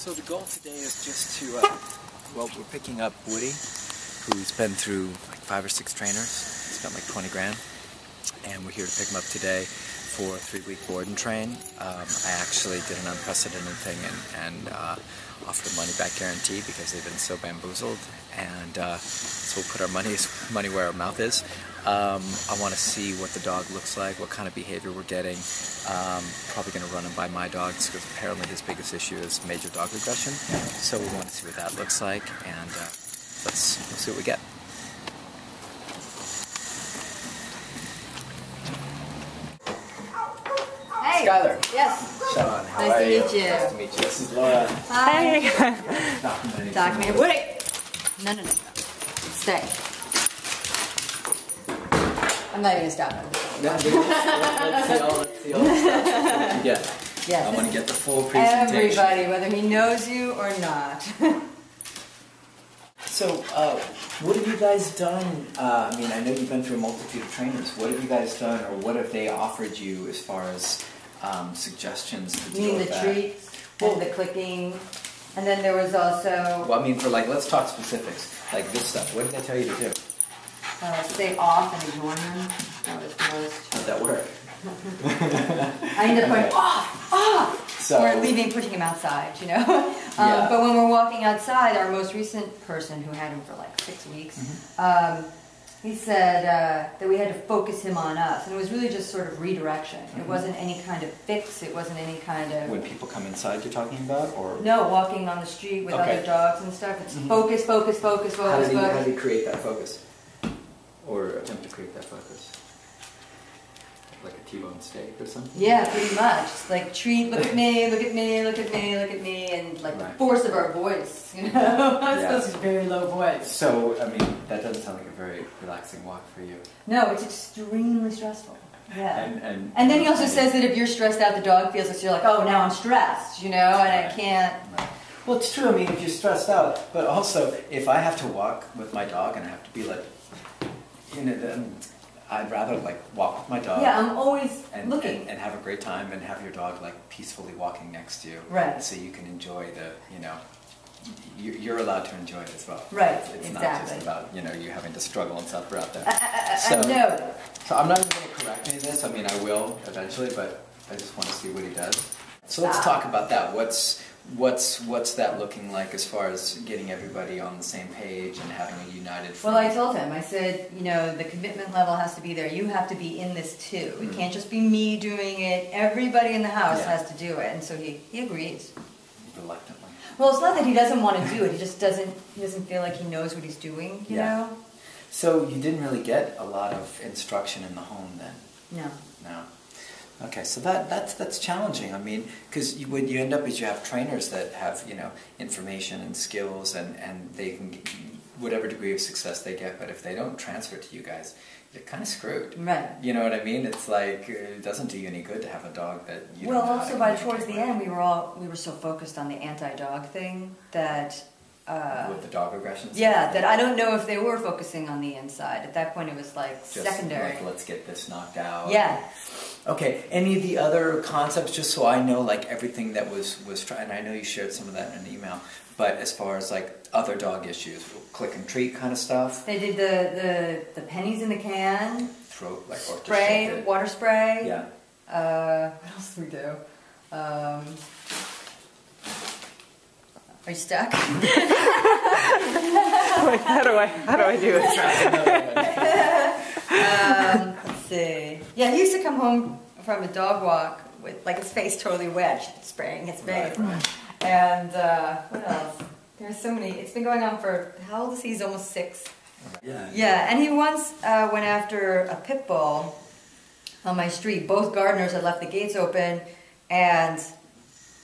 So the goal today is just to, well, we're picking up Woody, who's been through like 5 or 6 trainers, spent like 20 grand, and we're here to pick him up today for a 3-week board and train. I actually did an unprecedented thing and offered a money-back guarantee because they've been so bamboozled, and so we'll put our money where our mouth is. I want to see what the dog looks like, what kind of behavior we're getting. Probably going to run him by my dogs because apparently his biggest issue is major dog aggression. So we want to see what that looks like, and we'll see what we get. Hey. Skylar. Yes. Sean, how nice are you? Nice to meet you. Nice to meet you. This is Laura. Hi. Document. Wait. No. Stay. I'm not even gonna stop him. Let's see all the stuff that you get. Yes. I want to get the full presentation. Everybody, whether he knows you or not. So, what have you guys done? I mean, I know you've been through a multitude of trainers. What have you guys done, or what have they offered you as far as suggestions to deal with that? You mean the treats and the clicking, and then there was also. Well, I mean, for like, let's talk specifics. Like this stuff. What did they tell you to do? Stay off and ignore him. That was the most. How'd that work? I ended up going off. So, we're pushing him outside, you know. Yeah. But when we're walking outside, our most recent person who had him for like 6 weeks, he said that we had to focus him on us, and it was really just sort of redirection. It wasn't any kind of fix. It wasn't any kind of. When people come inside, you're talking about, or no, walking on the street with other dogs and stuff. It's focus. How do you create that focus, or attempt to create that focus? Like a T-bone steak or something? Yeah, pretty much. It's like treat, look at me, look at me, look at me, look at me, and like the force of our voice, you know? I suppose it's a very low voice. So, I mean, that doesn't sound like a very relaxing walk for you. No, it's extremely stressful. Yeah. And then he also says that if you're stressed out, the dog feels like, so you're like, oh, now I'm stressed, you know, and I can't. Right. Well, it's true, I mean, if you're stressed out, but also, if I have to walk with my dog and I have to be like, you know, then I'd rather like walk with my dog. Yeah, I'm always looking. And have a great time and have your dog like peacefully walking next to you. Right. So you can enjoy the, you know, you're allowed to enjoy it as well. Right, It's exactly. not just about, you know, you having to struggle and suffer out there. I know. So I'm not even going to correct any of this. I mean, I will eventually, but I just want to see what he does. So let's talk about that. What's that looking like as far as getting everybody on the same page and having a united front? Well, I told him, I said, you know, the commitment level has to be there. You have to be in this too. It can't just be me doing it. Everybody in the house has to do it. And so he agrees. Reluctantly. Well, it's not that he doesn't want to do it. He just doesn't feel like he knows what he's doing, you know? So you didn't really get a lot of instruction in the home then? No. No. Okay, so that's challenging. I mean, because what you end up is you have trainers that have, you know, information and skills, and they can get whatever degree of success they get, but if they don't transfer to you guys, you're kind of screwed. Right. You know what I mean? It's like, it doesn't do you any good to have a dog that you don't know how to also by towards the end, we were so focused on the anti-dog thing that... with the dog aggression stuff? Yeah, that I don't know if they were focusing on the inside. At that point, it was like just secondary. Like, let's get this knocked out. Yeah. Okay, any of the other concepts, just so I know, like everything that was tried, and I know you shared some of that in an email, but as far as like other dog issues, click and treat kind of stuff? They did the pennies in the can. Throat, like, or spray, water spray. Yeah. What else did we do? Are you stuck? Wait, how do I do it? Let's see. Yeah, he used to come home from a dog walk with like his face totally wet, spraying his face. Right. And what else? There's so many. It's been going on for, how old is he? He's almost 6. Yeah. Yeah, and he once went after a pit bull on my street. Both gardeners had left the gates open, and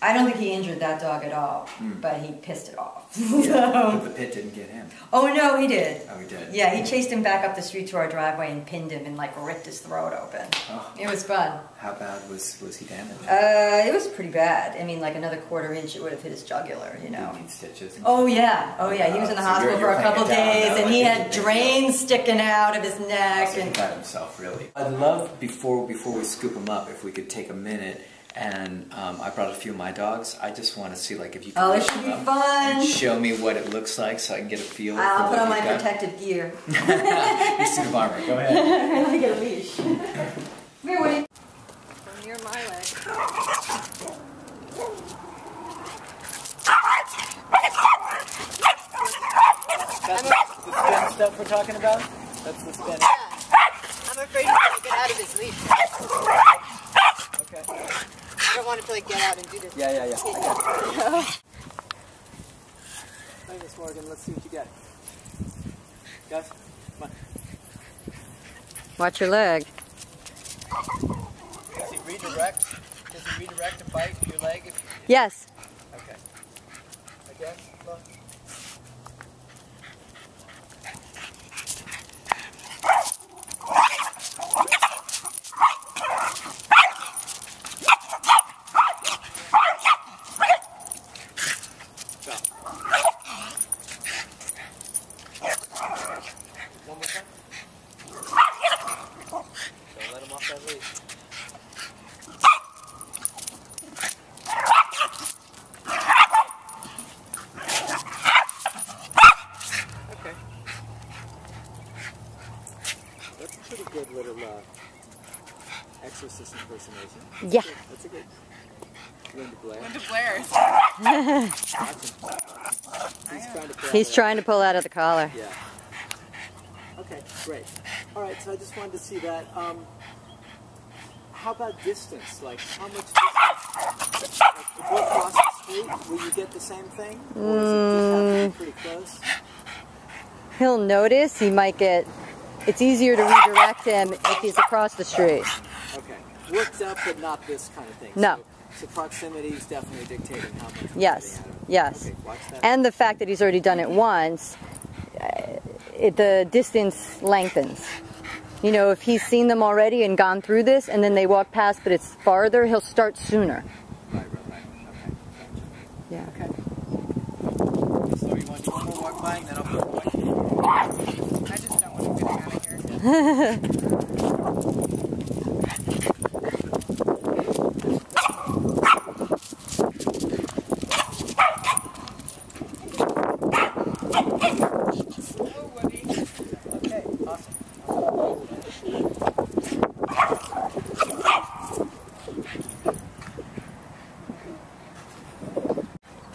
I don't think he injured that dog at all, but he pissed it off. Yeah, but the pit didn't get him. Oh no, he did. Oh, he did? Yeah, he chased him back up the street to our driveway and pinned him and like ripped his throat open. Oh. It was fun. How bad was he damaged? It was pretty bad. I mean, like another 1/4 inch, it would have hit his jugular, you know. Did he need stitches? And Oh yeah, he was in the hospital for a couple days, and he had drains sticking out of his neck. So he got himself, really. I'd love, before we scoop him up, if we could take a minute and I brought a few of my dogs. I just want to see like if you can Oh, it lift should them be up fun. and show me what it looks like so I can get a feel. I'll for put what on my you've got. protective gear. You suit of armor. Go ahead. Let me get a leash. Come here, Woody. From near my leg. That's the spin stuff we're talking about? That's the spin. I'm afraid he's going to get out of his leash. Okay. I don't want him to like get out and do this. Yeah. I got it. Hey, Miss Morgan, let's see what you get. Guys, come on. Watch your leg. Does he redirect? Does he redirect and bite your leg? Yes. Okay. Again, look. One more time. Don't let him off that leash. Okay. That's a pretty good little exorcist impersonation. Yeah. That's a good. Linda Blair. Linda Blair. He's trying to pull He's trying to pull out of the collar. Yeah. Okay, great. All right, so I just wanted to see that. How about distance? Like, how much distance? Like, if we're across the street, will you get the same thing? Or does it just have to be pretty close? He'll notice. He might get... It's easier to redirect him if he's across the street. Okay. Worked up, but not this kind of thing. No. So proximity is definitely dictating how much we're Yes. getting out of it. Yes. Okay, watch that. And the fact that he's already done it once, the distance lengthens. You know, if he's seen them already and gone through this, and then they walk past, but it's farther, he'll start sooner. Right. Okay. Yeah. Okay. So you want to do one more walk by, and then I'll put one. I just don't want to get out of here. Okay, awesome.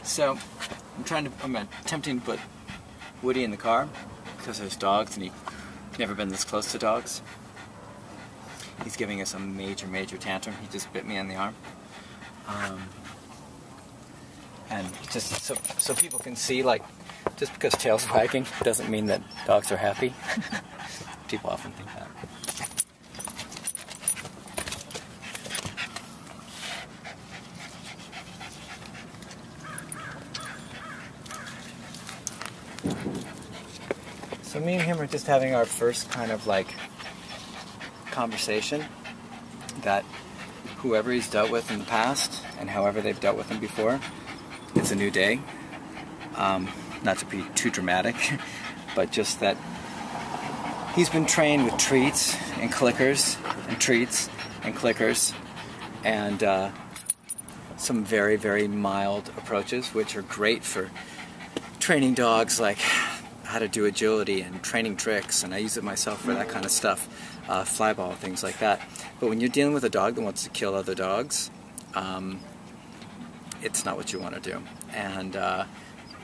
So, I'm attempting to put Woody in the car because there's dogs and he's never been this close to dogs. He's giving us a major tantrum. He just bit me on the arm. And just so people can see, like, just because tail's wagging doesn't mean that dogs are happy. People often think that. So me and him are just having our first kind of like conversation that whoever he's dealt with in the past and however they've dealt with him before, it's a new day. Not to be too dramatic, but just that he's been trained with treats and clickers and treats and clickers and some very mild approaches, which are great for training dogs, like how to do agility and training tricks, and I use it myself for that kind of stuff, fly ball, things like that. But when you're dealing with a dog that wants to kill other dogs, it's not what you want to do. And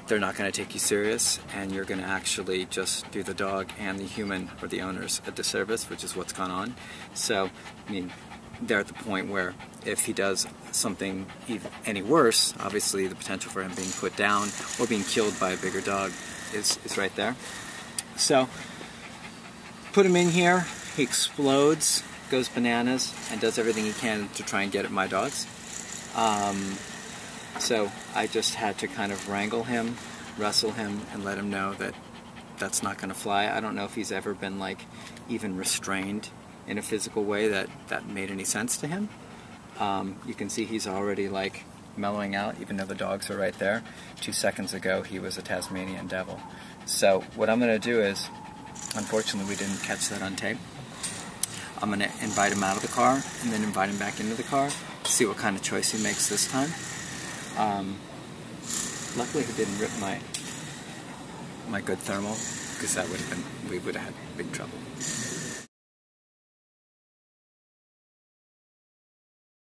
they're not going to take you serious, and you're going to actually just do the dog and the human or the owners a disservice, which is what's gone on. So, I mean, they're at the point where if he does something any worse, obviously the potential for him being put down or being killed by a bigger dog is right there. So, put him in here, he explodes, goes bananas, and does everything he can to try and get at my dogs. So I just had to kind of wrangle him, wrestle him, and let him know that that's not going to fly. I don't know if he's ever been like even restrained in a physical way that made any sense to him. You can see he's already like mellowing out, even though the dogs are right there. 2 seconds ago he was a Tasmanian devil. So what I'm going to do is, unfortunately we didn't catch that on tape, I'm going to invite him out of the car and then invite him back into the car see what kind of choice he makes this time. Luckily he didn't rip my good thermal, because that would have been, we would have had big trouble.